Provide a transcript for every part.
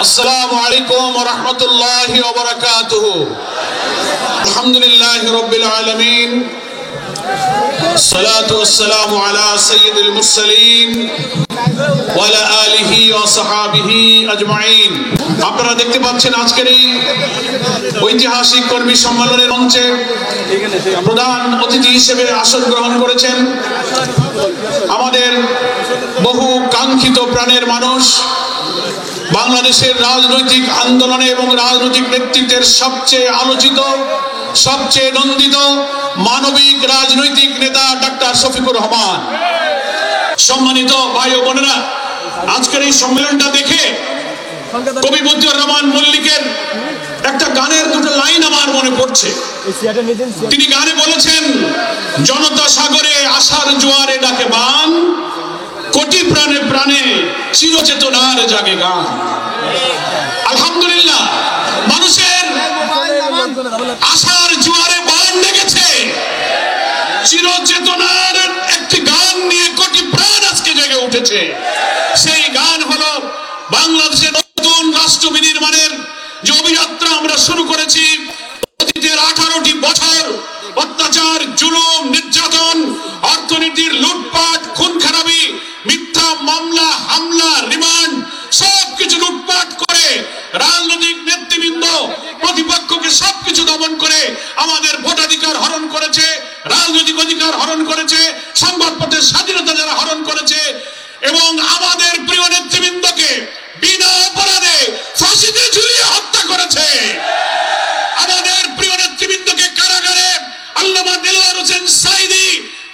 আসসালামু আলাইকুম ওয়া রাহমাতুল্লাহি ওয়া বারাকাতুহু। আলহামদুলিল্লাহি রাব্বিল আলামিন, সালাতু ওয়াসসালামু আলা সাইয়্যিদিল মুরসালিন ওয়া আলা আলিহি ওয়া সাহাবিহি আজমাইন। আপনারা দেখতে পাচ্ছেন আজকের এই ঐতিহাসিক কর্মী সম্মেলনের মঞ্চে প্রধান অতিথি হিসেবে আসন গ্রহণ করেছেন আমাদের বহু কাঙ্ক্ষিত প্রাণের মানুষ, বাংলাদেশের রাজনৈতিক আন্দোলনে এবং রাজনৈতিক নেতৃত্বের সবচেয়ে আলোচিত, সবচেয়ে নন্দিত মানবিক রাজনৈতিক নেতা ডাক্তার শফিকুর রহমান। সম্মানিত ভাই ও বোনেরা, আজকের এই সম্মেলনটা দেখে কবি মতিউর রহমান মল্লিকের একটা গানের দুটো লাইন আমার মনে পড়ছে। তিনি গানে বলেছেন, জনতা সাগরে আশার জোয়ারে ডাকে বান, কোটি প্রাণে প্রাণে চিরচেতনার জাগে গান। আলহামদুলিল্লাহ, মানুষের আশার জোয়ারে বান ডেকেছে, চিরচেতনার একটি গান নিয়ে কোটি প্রাণ আজকে জেগে উঠেছে। সেই গান হলো বাংলাদেশের নতুন রাষ্ট্র বিনির্মাণের যে অভিযাত্রা আমরা শুরু করেছি। অতীতের 18টি বছর অত্যাচার, জুলুম, নির্যাতন, অর্থনীতির লুটপাট, খুন খারাপি, মিথ্যা মামলা, হামলা, রিমান্ড, সবকিছু লুটপাট করে রাজনৈতিক নেতৃবৃন্দ প্রতিপক্ষকে সবকিছু দমন করে আমাদের ভোটাধিকার হরণ করেছে, রাজনৈতিক অধিকার হরণ করেছে, সংবাদপত্রের স্বাধীনতা যারা হরণ করেছে এবং আমাদের প্রিয় নেতৃবৃন্দকে বিনা অপরাধে ফাঁসিতে ঝুলিয়ে হত্যা করেছে। আমাদের প্রিয় নেতৃবৃন্দকে কারাগারে আল্লামা দেলোয়ার হোসেন সাঈদী,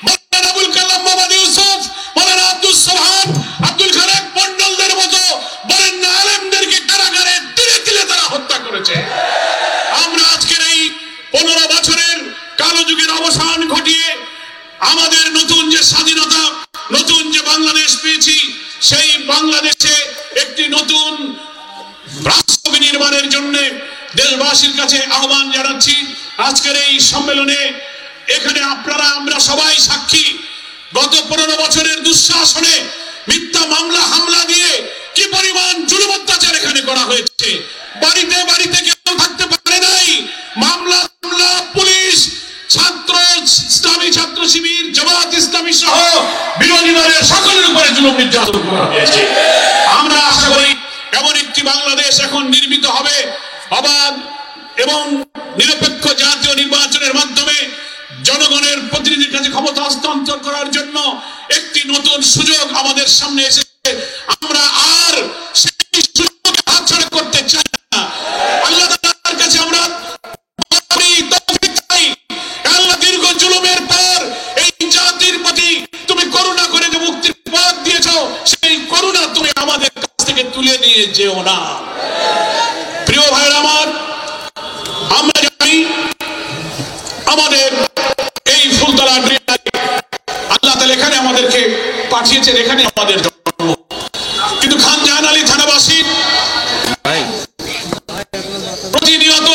মাওলানা আবুল কালাম মোহাম্মদ ইউসুফ, মাওলানা আব্দুল সোবহান, আব্দুল খালেক মন্ডলদের মতো বরেণ্য আলেমদেরকে কারাগারে তিলে তিলে তারা হত্যা করেছে। আমরা আজকের এই 15 বছরের কালো যুগের অবসান ঘটিয়ে আমাদের নতুন যে স্বাধীনতা, নতুন যে বাংলাদেশ পেয়েছি, সেই বাংলাদেশে একটি নতুন রাষ্ট্র বিনির্মাণের জন্য দেশবাসীর কাছে আহ্বান জানাচ্ছি। আজকের এই সম্মেলনে এখানে আপনারা আমরা সবাই সাক্ষী। গত 15 বছরের দুঃশাসনে মিথ্যা মামলা হামলা দিয়ে কি পরিমাণ জুলুম অত্যাচার এখানে করা হয়েছে। বাড়িতে বাড়িতে কেউ থাকতে পারে নাই। মামলা হামলা, পুলিশ, ছাত্র, ইসলামী ছাত্র শিবির, জামাত ইসলামী সহ বিরোধী দলের সকলের উপরে জুলুম নির্যাতন করা হয়েছে। আমরা আশা করি এমন একটি বাংলাদেশ এখন নির্মিত হবে, অবাধ এবং নিরপেক্ষ জাতীয় নির্বাচনের মাধ্যমে জনগণের প্রতিনিধির কাছে ক্ষমতা হস্তান্তর করার জন্য একটি নতুন সুযোগ আমাদের সামনে এসেছে। আমরা আর সেই সুযোগকে হাতছাড়া করতে চাই না। আল্লাহ তাআলার কাছে আমরা তৌফিক চাই। আল্লাহ, দীর্ঘ জুলুমের পর এই জাতির প্রতি তুমি করুণা করে যে মুক্তির পথ দিয়েছো, সেই করুণা তুমি আমাদের কাছ থেকে তুলে নিয়ে যেও না। প্রিয় ভাইরা আমার, আমরা জানি আমাদের এই ফুলতলা আল্লাহ তাআলা এখানে আমাদেরকে পাঠিয়েছেন, এখানে আমাদের জন্য। কিন্তু খান জাহান আলী থানাবাসী প্রতিনিয়ত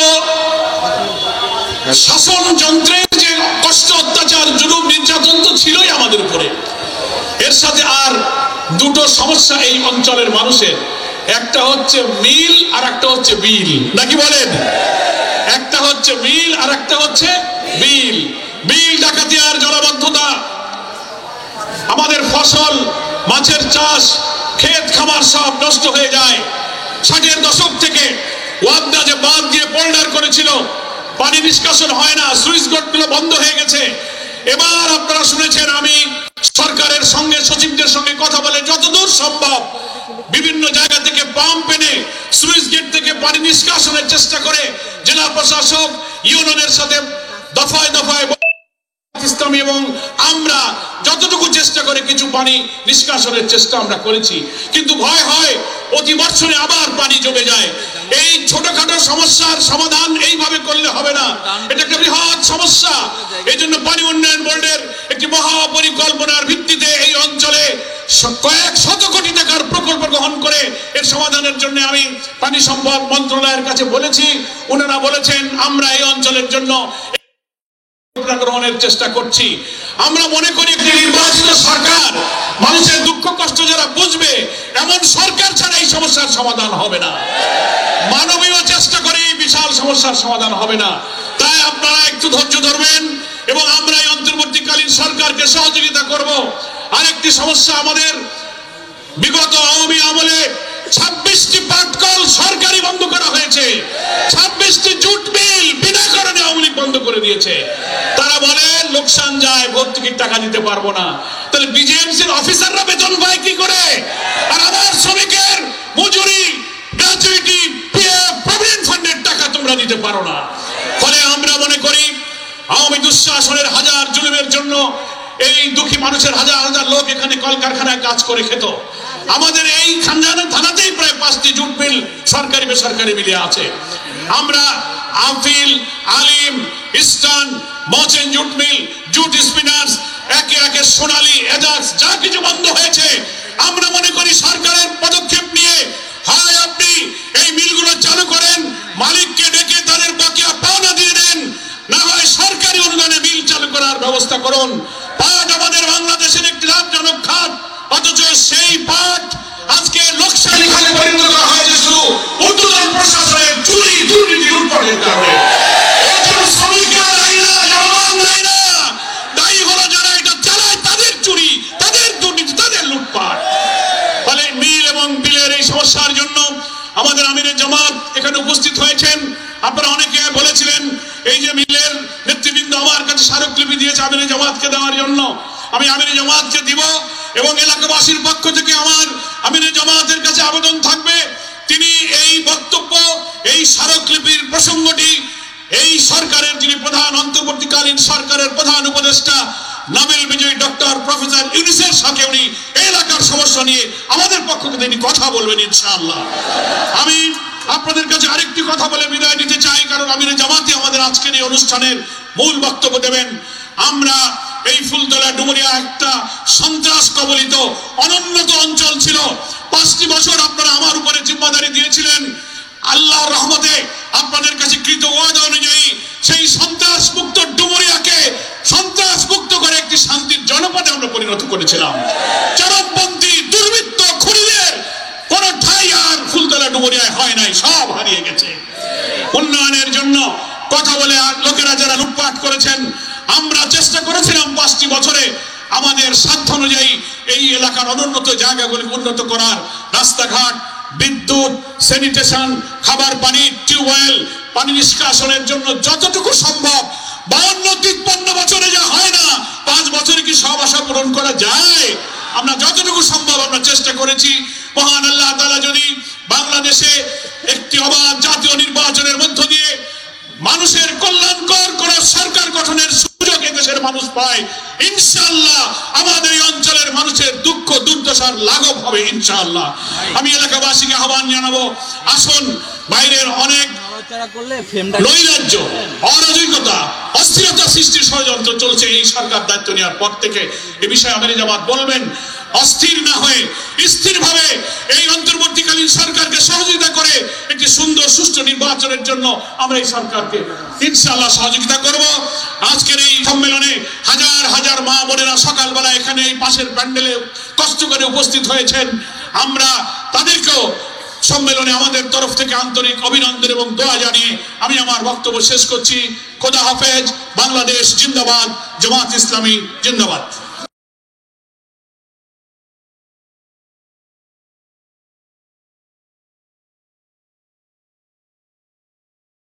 শাসন যন্ত্রের যে কষ্ট, অত্যাচার, জুলুম, নির্যাতন তো ছিলই আমাদের উপরে। এর সাথে আর দুটো সমস্যা এই অঞ্চলের মানুষের, একটা হচ্ছে মিল আর একটা হচ্ছে বিল, নাকি বলেন? একটা হচ্ছে মিল আর একটা হচ্ছে বিল। বিল ডাকাতি আর জলাবদ্ধতা, আমাদের ফসল, মাছের চাষ, ক্ষেত খামার সব নষ্ট হয়ে যায়। 60-এর দশক থেকে ওয়াদা যে বাঁধ দিয়ে পোল্ডার করেছিল, পানি নিষ্কাশন হয় না, সুইচ গেটগুলো বন্ধ হয়ে গেছে। এবার আপনারা শুনেছেন, আমি সরকারের সঙ্গে, সচিবদের সঙ্গে কথা বলে যতদূর সম্ভব বিভিন্ন জায়গা থেকে পাম্প এনে সুইচ গেট থেকে পানি নিষ্কাশনের চেষ্টা করে জেলা প্রশাসক, ইউনিয়নের সাথে দফায় দফায় ইসলামী এবং আমরা যতটুকু চেষ্টা করে কিছু পানি নিষ্কাশনের চেষ্টা আমরা করেছি। কিন্তু ভয় হয় অতি বর্ষণে আবার পানি জমে যায়। এই ছোটখাটো সমস্যার সমাধান এইভাবে করলে হবে না, এটা একটা বৃহৎ সমস্যা। এই জন্য পানি উন্নয়ন বোর্ডের একটি মহাপরিকল্পনার ভিত্তিতে এই অঞ্চলে কয়েক শত কোটি টাকার প্রকল্প গ্রহণ করে এর সমাধানের জন্য আমি পানি সম্পদ মন্ত্রণালয়ের কাছে বলেছি। ওনারা বলেছেন আমরা এই অঞ্চলের জন্য গ্রহণের চেষ্টা করছি। আমরা মনে করি একটি নির্বাচিত সরকার মানুষের দুঃখ কষ্ট যারা বুঝবে, এমন সরকার ছাড়া এই সমস্যার সমাধান হবে না। মানবীয় চেষ্টা করে এই বিশাল সমস্যার সমাধান হবে না। তাই আপনারা একটু ধৈর্য ধরবেন এবং আমরা এই অন্তর্বর্তীকালীন সরকারকে সহযোগিতা করব। আরেকটি সমস্যা, আমাদের বিগত আওয়ামী আমলে 26টি পাটকল সরকারি বন্ধ করা হয়েছে, 26টি জুট মিল বিনা কারণে আওয়ামী লীগ বন্ধ করে দিয়েছে। তারা বলে লোকসান যায়, ভর্তুকির টাকা দিতে পারবো না। তাহলে বিজেএমসির অফিসাররা বেতন পায় কি করে? আর আমার শ্রমিকের মজুরি, গ্র্যাচুইটি, পিএফ, প্রভিডেন্ট ফান্ডের টাকা তোমরা দিতে পারো না। ফলে আমরা মনে করি আওয়ামী দুঃশাসনের হাজার জুলুমের জন্য এই দুঃখী মানুষের হাজার হাজার লোক এখানে কলকারখানায় কাজ করে খেত। আমাদের এই খানজাহান থানাতেই প্রায় 5টি জুট মিল সরকারি বেসরকারি মিলে আছে। আমরা আফিল, আলিম, ইস্টার্ন, মচেন জুট মিল, জুট স্পিনার্স, একে একে সোনালী, এজাক্স যা কিছু বন্ধ হয়েছে, আমরা মনে করি সরকারের পদক্ষেপ নিয়ে হয় আপনি এই মিলগুলো চালু করেন, মালিককে ডেকে তাদের বাকিয়া পাওনা দিয়ে দেন, না হয় সরকারি অনুদানে মিল চালু করার ব্যবস্থা করুন। পাট আমাদের বাংলাদেশের একটি লাভজনক খাত, অথচ সেই পাট আজকে লোকসানি খাতে পরিণত করা হয়েছে শুধু ঊর্ধ্বতন প্রশাসনের চুরি, দুর্নীতি, লুটপাটের কারণে। শ্রমিকরা দায়ী না, জনগণ দায়ী না, দায়ী হলো যারা এটা চালায়, তাদের চুরি, তাদের দুর্নীতি, তাদের লুটপাট। ফলে মিল এবং বিলের এই সমস্যার জন্য আমাদের আমিরে জামাত এখানে উপস্থিত হয়েছেন। আপনারা অনেকে বলেছিলেন এই যে মিলের নেতৃবৃন্দ আমার কাছে স্মারকলিপি দিয়েছে আমিরে জামাতকে দেওয়ার জন্য, আমি আমিরে জামাতকে দিব এবং এলাকাবাসীর পক্ষ থেকে আমার আমিরে জামাতের কাছে আবেদন থাকবে, তিনি এই বক্তব্য, এই স্মারকলিপির প্রসঙ্গটি এই সরকারের যিনি প্রধান, অন্তর্বর্তীকালীন সরকারের প্রধান উপদেষ্টা নোবেল বিজয়ী ডক্টর প্রফেসর ইউনূসের সাথে উনি এলাকার সমস্যা নিয়ে আমাদের পক্ষ থেকে তিনি কথা বলবেন ইনশাআল্লাহ। আমি আপনাদের কাছে আরেকটি কথা বলে বিদায় নিতে চাই, কারণ আমিরে জামাতে আমাদের আজকের এই অনুষ্ঠানের মূল বক্তব্য দেবেন। আমরা এই ফুলতলা ডুমুরিয়া একটা সন্ত্রাস কবলিত অনুন্নত অঞ্চল ছিল। 5টি বছর আপনারা আমার উপরে জিম্মাদারি দিয়েছিলেন। আল্লাহর রহমতে আপনাদের কাছে কৃত ওয়াদা অনুযায়ী সেই সন্ত্রাস মুক্ত ডুমুরিয়াকে সন্ত্রাস মুক্ত করে একটি শান্তির জনপদে আমরা পরিণত করেছিলাম। চরমপন্থী দুর্বৃত্ত খুনিদের কোন ঠাঁই আর ফুলতলা ডুমুরিয়ায় হয় নাই, সব হারিয়ে গেছে। উন্নয়নের জন্য কথা বলে লোকেরা যারা লুটপাট করেছেন, আমরা চেষ্টা করেছিলাম 5টি বছরে আমাদের সাধ্য অনুযায়ী এই এলাকার অনুন্নত জায়গাগুলি উন্নত করার, রাস্তাঘাট, বিদ্যুৎ, স্যানিটেশন, খাবার পানি, টিউবওয়েল, পানি নিষ্কাশনের জন্য যতটুকু সম্ভব। 52-53 বছরে যা হয় না, 5 বছরে কি সব আশা পূরণ করা যায়? আমরা যতটুকু সম্ভব আমরা চেষ্টা করেছি। মহান আল্লাহ তাআলা যদি বাংলাদেশে একটি অবাধ জাতীয় নির্বাচনের মধ্য দিয়ে মানুষের কল্যাণকর কোন সরকার গঠনের সুযোগ এদেশের মানুষ পায়, ইনশাআল্লাহ আমাদের এই অঞ্চলের মানুষের দুঃখ দুর্দশার লাঘব হবে ইনশাআল্লাহ। আমি এলাকাবাসীকে আহ্বান জানাবো, আসুন, বাইরের অনেক নৈরাজ্য, অরাজকতা, অস্থিরতা সৃষ্টির ষড়যন্ত্র চলছে এই সরকার দায়িত্ব নেওয়ার পর থেকে। এ বিষয়ে আমিরে জামাত বলবেন, অস্থির না হয়ে স্থিরভাবে এই অন্তর্বর্তীকালীন সরকারকে সহযোগিতা করে একটি সুন্দর সুষ্ঠু নির্বাচনের জন্য আমরা এই সরকারকে ইনশাআল্লাহ সহযোগিতা করব। আজকের এই সম্মেলনে হাজার হাজার মা বোনেরা সকালবেলা এখানে এই পাশের প্যান্ডেলে কষ্ট করে উপস্থিত হয়েছেন। আমরা তাদেরকেও সম্মেলনে আমাদের তরফ থেকে আন্তরিক অভিনন্দন এবং দোয়া জানিয়ে আমি আমার বক্তব্য শেষ করছি। খোদা হাফেজ। বাংলাদেশ জিন্দাবাদ। জামাত ইসলামী জিন্দাবাদ।